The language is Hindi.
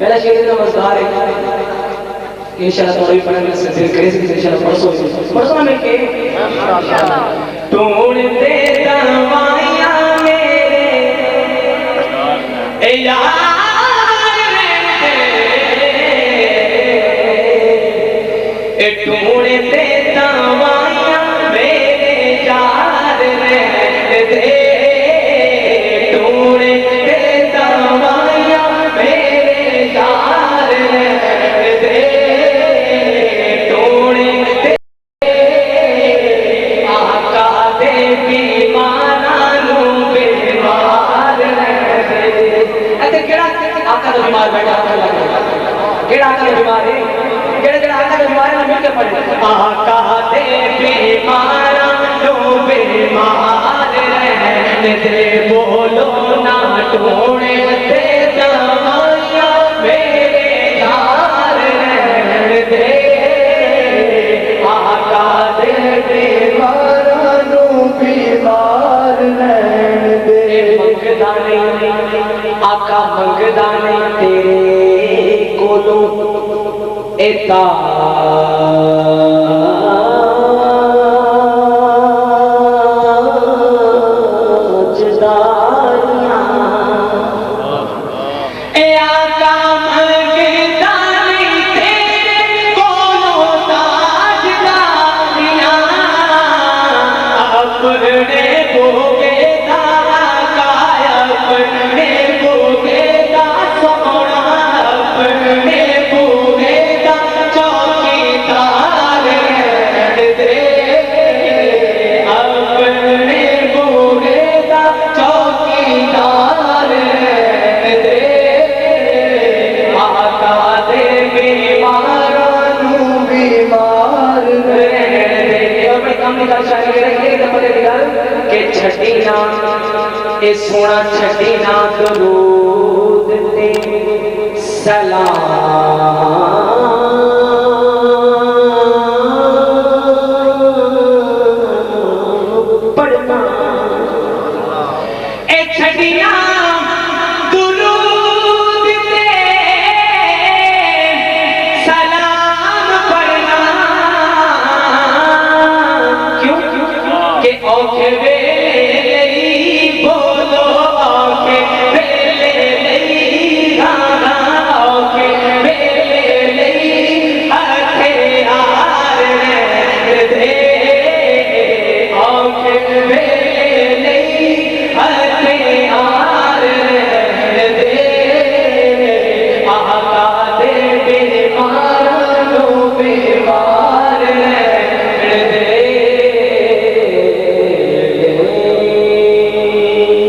पहला शेर नमस्कार है इंशाल्लाह थोड़ा भी पढ़ने से दिल करे इंशाल्लाह परसों ना मिलके तोड़ दे दरवाजा मेरे ए यार ए तोड़ दे दरवाजा मेरे यार रे दे आका दे बीमारा लो बीमार रहने दे बोलो ना टोने दे दवाइया मेरे यार रहने दे आका दे बीमारा लो बीमार रहने दे मंगदा नहीं आका मंगदा नहीं तेरे कोलों एता सोना छठी ना दरूद ते सलाम